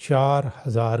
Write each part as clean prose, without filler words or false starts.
4000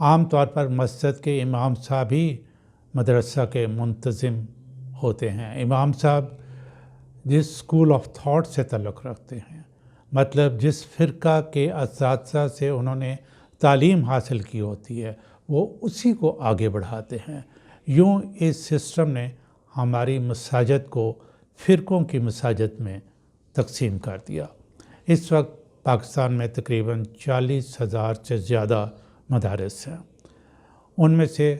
عام طور پر مسجد کے امام صاحب ہی مدرسہ کے منتظم ہوتے ہیں۔ امام صاحب جس اسکول آف تھاٹ سے تعلق رکھتے ہیں، مطلب جس فرقہ کے اساتذہ سے انہوں نے تعلیم حاصل کی ہوتی ہے، وہ اسی کو آگے بڑھاتے ہیں۔ یوں اس سسٹم نے ہماری مساجد کو فرقوں کی مساجد میں تقسیم کر دیا۔ اس وقت پاکستان میں تقریباً 40,000 سے زیادہ مدارس ہیں، ان میں سے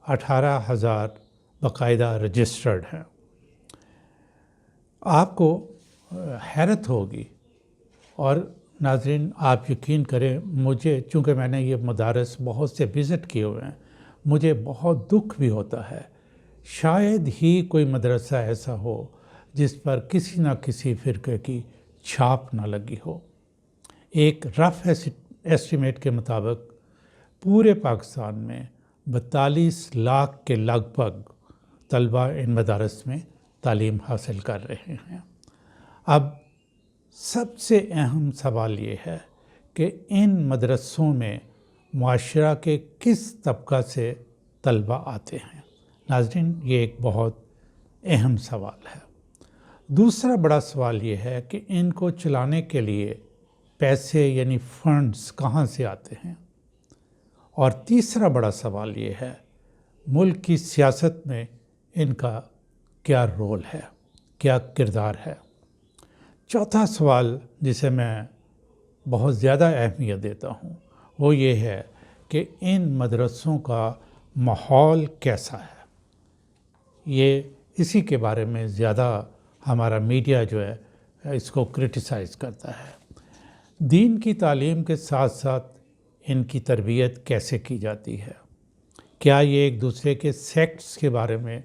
18,000 باقاعدہ رجسٹرڈ ہیں۔ آپ کو حیرت ہوگی، اور ناظرین آپ یقین کریں، مجھے چونکہ میں نے یہ مدارس بہت سے وزٹ کیے ہوئے ہیں، مجھے بہت دکھ بھی ہوتا ہے۔ شاید ہی کوئی مدرسہ ایسا ہو جس پر کسی نہ کسی فرقے کی چھاپ نہ لگی ہو۔ ایک رف ایسٹیمیٹ کے مطابق پورے پاکستان میں 42 لاکھ کے لگ بھگ طلبہ ان مدارس میں تعلیم حاصل کر رہے ہیں۔ اب سب سے اہم سوال یہ ہے کہ ان مدرسوں میں معاشرہ کے کس طبقہ سے طلبہ آتے ہیں؟ ناظرین، یہ ایک بہت اہم سوال ہے۔ دوسرا بڑا سوال یہ ہے کہ ان کو چلانے کے لیے پیسے یعنی فنڈز کہاں سے آتے ہیں؟ اور تیسرا بڑا سوال یہ ہے، ملک کی سیاست میں ان کا کیا رول ہے، کیا کردار ہے؟ چوتھا سوال جسے میں بہت زیادہ اہمیت دیتا ہوں وہ یہ ہے کہ ان مدرسوں کا ماحول کیسا ہے؟ یہ اسی کے بارے میں زیادہ ہمارا میڈیا جو ہے اس کو کرٹیسائز کرتا ہے۔ دین کی تعلیم کے ساتھ ساتھ ان کی تربیت کیسے کی جاتی ہے؟ کیا یہ ایک دوسرے کے سیکٹس کے بارے میں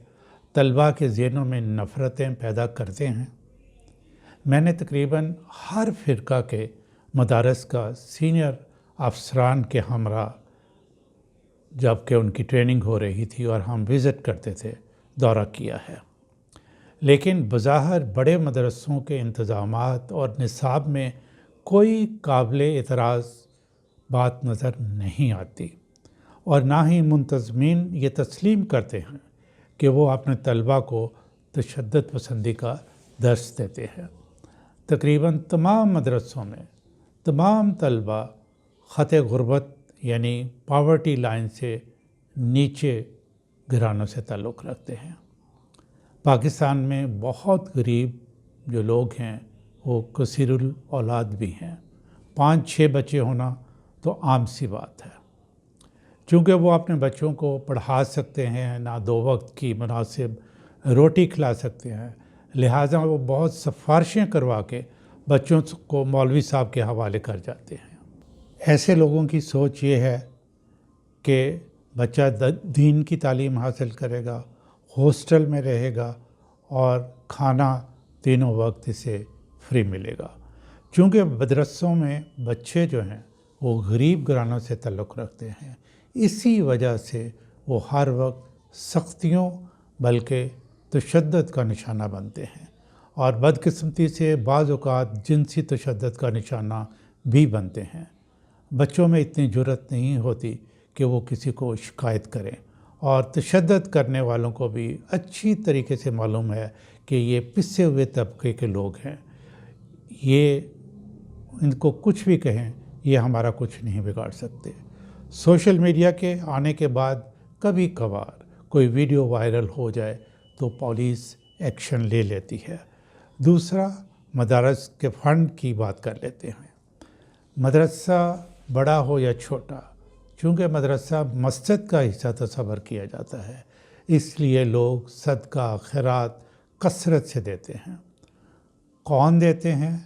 طلباء کے ذہنوں میں نفرتیں پیدا کرتے ہیں؟ میں نے تقریباً ہر فرقہ کے مدارس کا سینئر افسران کے ہمراہ، جب کہ ان کی ٹریننگ ہو رہی تھی اور ہم وزٹ کرتے تھے، دورہ کیا ہے۔ لیکن بظاہر بڑے مدرسوں کے انتظامات اور نصاب میں کوئی قابل اعتراض بات نظر نہیں آتی، اور نہ ہی منتظمین یہ تسلیم کرتے ہیں کہ وہ اپنے طلباء کو تشدد پسندی کا درس دیتے ہیں۔ تقریباً تمام مدرسوں میں تمام طلباء خط غربت یعنی پاورٹی لائن سے نیچے گھرانوں سے تعلق رکھتے ہیں۔ پاکستان میں بہت غریب جو لوگ ہیں وہ کثیر الاولاد بھی ہیں۔ 5-6 بچے ہونا تو عام سی بات ہے۔ چونکہ وہ اپنے بچوں کو پڑھا سکتے ہیں، نہ 2 وقت کی مناسب روٹی کھلا سکتے ہیں، لہٰذا وہ بہت سفارشیں کروا کے بچوں کو مولوی صاحب کے حوالے کر جاتے ہیں۔ ایسے لوگوں کی سوچ یہ ہے کہ بچہ دین کی تعلیم حاصل کرے گا، ہاسٹل میں رہے گا، اور کھانا تینوں وقت اسے فری ملے گا۔ چونکہ مدرسوں میں بچے جو ہیں وہ غریب گھرانوں سے تعلق رکھتے ہیں، اسی وجہ سے وہ ہر وقت سختیوں بلکہ تشدد کا نشانہ بنتے ہیں، اور بدقسمتی سے بعض اوقات جنسی تشدد کا نشانہ بھی بنتے ہیں۔ بچوں میں اتنی جرأت نہیں ہوتی کہ وہ کسی کو شکایت کریں، اور تشدد کرنے والوں کو بھی اچھی طریقے سے معلوم ہے کہ یہ پسے ہوئے طبقے کے لوگ ہیں، یہ ان کو کچھ بھی کہیں یہ ہمارا کچھ نہیں بگاڑ سکتے۔ سوشل میڈیا کے آنے کے بعد کبھی کبھار کوئی ویڈیو وائرل ہو جائے تو پولیس ایکشن لے لیتی ہے۔ دوسرا، مدارس کے فنڈ کی بات کر لیتے ہیں۔ مدرسہ بڑا ہو یا چھوٹا، چونکہ مدرسہ مسجد کا حصہ تصور کیا جاتا ہے، اس لیے لوگ صدقہ خیرات کثرت سے دیتے ہیں۔ کون دیتے ہیں؟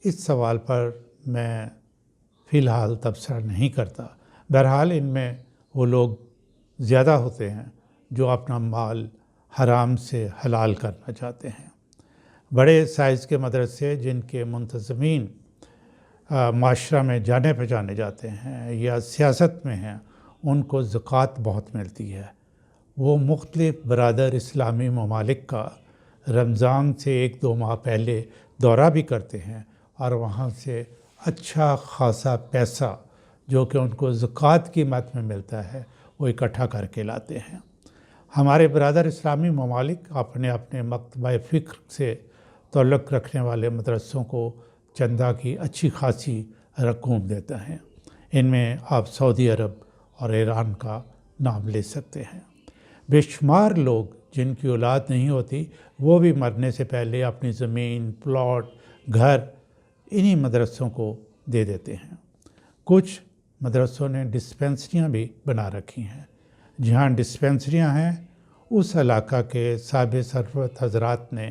اس سوال پر میں فی الحال تبصرہ نہیں کرتا۔ بہرحال ان میں وہ لوگ زیادہ ہوتے ہیں جو اپنا مال حرام سے حلال کرنا چاہتے ہیں۔ بڑے سائز کے مدرسے جن کے منتظمین معاشرہ میں جانے پہچانے جاتے ہیں یا سیاست میں ہیں، ان کو زکوٰۃ بہت ملتی ہے۔ وہ مختلف برادر اسلامی ممالک کا رمضان سے 1-2 ماہ پہلے دورہ بھی کرتے ہیں، اور وہاں سے اچھا خاصا پیسہ جو کہ ان کو زکوٰۃ کی مد میں ملتا ہے وہ اکٹھا کر کے لاتے ہیں۔ ہمارے برادر اسلامی ممالک اپنے اپنے مکتبہ فکر سے تعلق رکھنے والے مدرسوں کو چندہ کی اچھی خاصی رقوم دیتا ہے۔ ان میں آپ سعودی عرب اور ایران کا نام لے سکتے ہیں۔ بے شمار لوگ جن کی اولاد نہیں ہوتی وہ بھی مرنے سے پہلے اپنی زمین، پلاٹ، گھر انہی مدرسوں کو دے دیتے ہیں۔ کچھ مدرسوں نے ڈسپینسریاں بھی بنا رکھی ہیں۔ جہاں ڈسپینسریاں ہیں اس علاقہ کے صاحب ثروت حضرات نے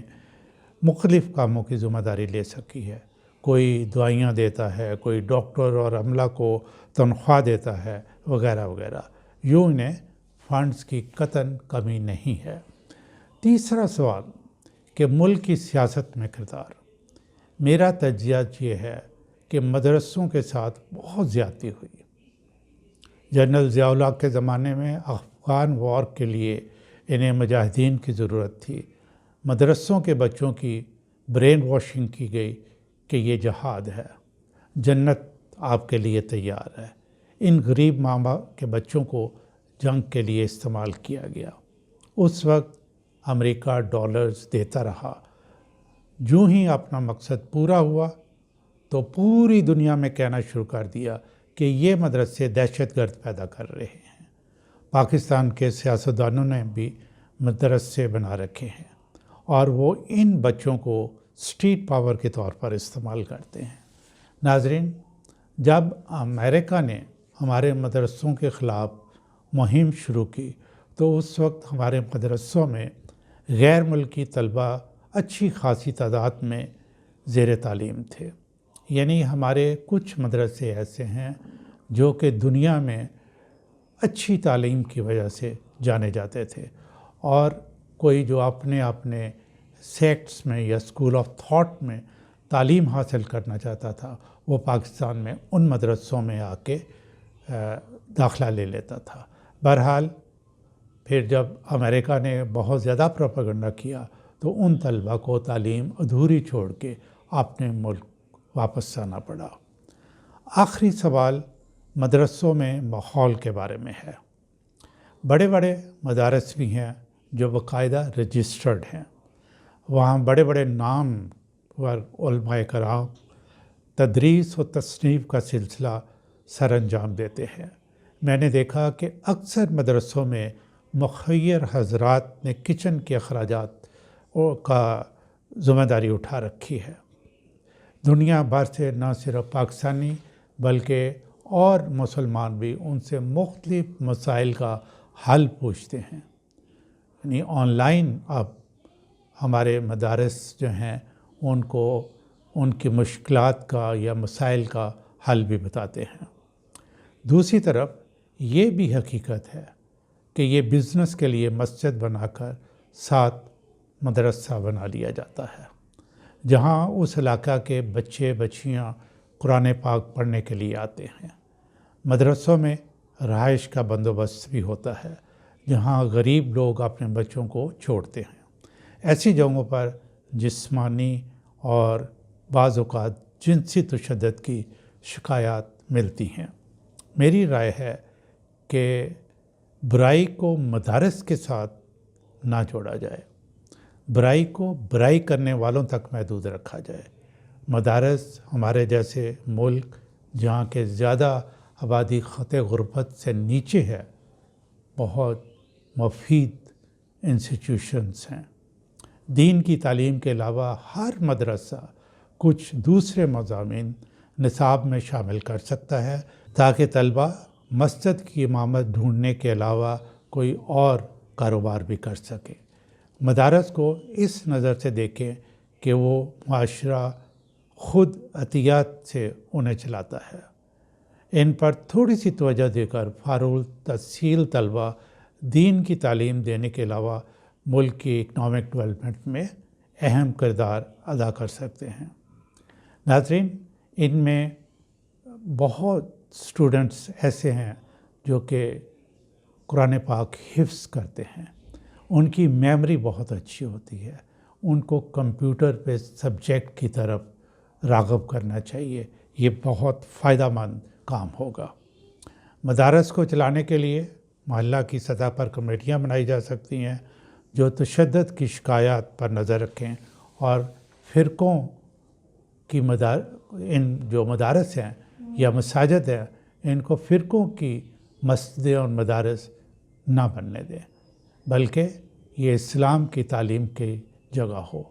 مختلف کاموں کی ذمہ داری لے سکی ہے۔ کوئی دوائیاں دیتا ہے، کوئی ڈاکٹر اور عملہ کو تنخواہ دیتا ہے، وغیرہ وغیرہ۔ یوں انہیں فنڈز کی قطعاً کمی نہیں ہے۔ تیسرا سوال کہ ملک کی سیاست میں کردار۔ میرا تجزیہ یہ ہے کہ مدرسوں کے ساتھ بہت زیادتی ہوئی۔ جنرل ضیاء الحق کے زمانے میں افغان وار کے لیے انہیں مجاہدین کی ضرورت تھی۔ مدرسوں کے بچوں کی برین واشنگ کی گئی کہ یہ جہاد ہے، جنت آپ کے لیے تیار ہے۔ ان غریب ماں باپ کے بچوں کو جنگ کے لیے استعمال کیا گیا۔ اس وقت امریکہ ڈالرز دیتا رہا۔ جو ہی اپنا مقصد پورا ہوا تو پوری دنیا میں کہنا شروع کر دیا کہ یہ مدرسے دہشت گرد پیدا کر رہے ہیں۔ پاکستان کے سیاستدانوں نے بھی مدرسے بنا رکھے ہیں اور وہ ان بچوں کو اسٹریٹ پاور کے طور پر استعمال کرتے ہیں۔ ناظرین، جب امریکہ نے ہمارے مدرسوں کے خلاف مہم شروع کی تو اس وقت ہمارے مدرسوں میں غیر ملکی طلبہ اچھی خاصی تعداد میں زیر تعلیم تھے۔ یعنی ہمارے کچھ مدرسے ایسے ہیں جو کہ دنیا میں اچھی تعلیم کی وجہ سے جانے جاتے تھے، اور کوئی جو اپنے سیکٹس میں یا اسکول آف تھاٹ میں تعلیم حاصل کرنا چاہتا تھا وہ پاکستان میں ان مدرسوں میں آ کے داخلہ لے لیتا تھا۔ بہرحال پھر جب امریکہ نے بہت زیادہ پروپیگنڈا کیا تو ان طلبہ کو تعلیم ادھوری چھوڑ کے اپنے ملک واپس آنا پڑا۔ آخری سوال مدرسوں میں ماحول کے بارے میں ہے۔ بڑے بڑے مدارس بھی ہیں جو باقاعدہ رجسٹرڈ ہیں۔ وہاں بڑے بڑے نام پر علماء کرام تدریس و تصنیف کا سلسلہ سر انجام دیتے ہیں۔ میں نے دیکھا کہ اکثر مدرسوں میں مخیر حضرات نے کچن کے اخراجات کا ذمہ داری اٹھا رکھی ہے۔ دنیا بھر سے نہ صرف پاکستانی بلکہ اور مسلمان بھی ان سے مختلف مسائل کا حل پوچھتے ہیں۔ یعنی آن لائن اب ہمارے مدارس جو ہیں ان کو ان کی مشکلات کا یا مسائل کا حل بھی بتاتے ہیں۔ دوسری طرف یہ بھی حقیقت ہے کہ یہ بزنس کے لیے مسجد بنا کر ساتھ مدرسہ بنا لیا جاتا ہے، جہاں اس علاقہ کے بچے بچیاں قرآن پاک پڑھنے کے لیے آتے ہیں۔ مدرسوں میں رہائش کا بندوبست بھی ہوتا ہے جہاں غریب لوگ اپنے بچوں کو چھوڑتے ہیں۔ ایسی جگہوں پر جسمانی اور بعض اوقات جنسی تشدد کی شکایات ملتی ہیں۔ میری رائے ہے کہ برائی کو مدارس کے ساتھ نہ جوڑا جائے، برائی کو برائی کرنے والوں تک محدود رکھا جائے۔ مدارس ہمارے جیسے ملک جہاں کے زیادہ آبادی خط غربت سے نیچے ہے بہت مفید انسٹیٹیوشنز ہیں۔ دین کی تعلیم کے علاوہ ہر مدرسہ کچھ دوسرے مضامین نصاب میں شامل کر سکتا ہے تاکہ طلبہ مسجد کی امامت ڈھونڈنے کے علاوہ کوئی اور کاروبار بھی کر سکے۔ مدارس کو اس نظر سے دیکھیں کہ وہ معاشرہ خود عطیات سے انہیں چلاتا ہے۔ ان پر تھوڑی سی توجہ دے کر فارغ التحصیل طلبہ دین کی تعلیم دینے کے علاوہ ملک کی اکنامک ڈیولپمنٹ میں اہم کردار ادا کر سکتے ہیں۔ ناظرین، ان میں بہت اسٹوڈنٹس ایسے ہیں جو کہ قرآن پاک حفظ کرتے ہیں، ان کی میموری بہت اچھی ہوتی ہے، ان کو کمپیوٹر پہ سبجیکٹ کی طرف راغب کرنا چاہیے، یہ بہت فائدہ مند کام ہوگا۔ مدارس کو چلانے کے لیے محلہ کی سطح پر کمیٹیاں بنائی جا سکتی ہیں جو تشدد کی شکایات پر نظر رکھیں اور فرقوں کی ان جو مدارس ہیں یا مساجد ہیں ان کو فرقوں کی مسجدیں اور مدارس نہ بننے دیں، بلکہ یہ اسلام کی تعلیم کی جگہ ہو۔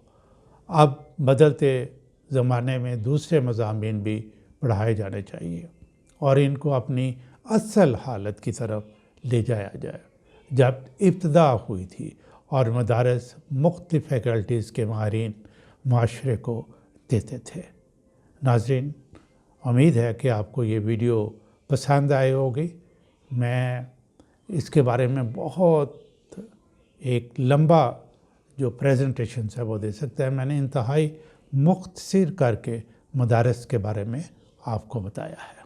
اب بدلتے زمانے میں دوسرے مضامین بھی پڑھائے جانے چاہیے اور ان کو اپنی اصل حالت کی طرف لے جایا جائے جب ابتدا ہوئی تھی اور مدارس مختلف فیکلٹیز کے ماہرین معاشرے کو دیتے تھے۔ ناظرین، امید ہے کہ آپ کو یہ ویڈیو پسند آئے ہوگی۔ میں اس کے بارے میں بہت ایک لمبا جو پریزنٹیشنز ہے وہ دے سکتا ہے، میں نے انتہائی مختصر کر کے مدارس کے بارے میں آپ کو بتایا ہے۔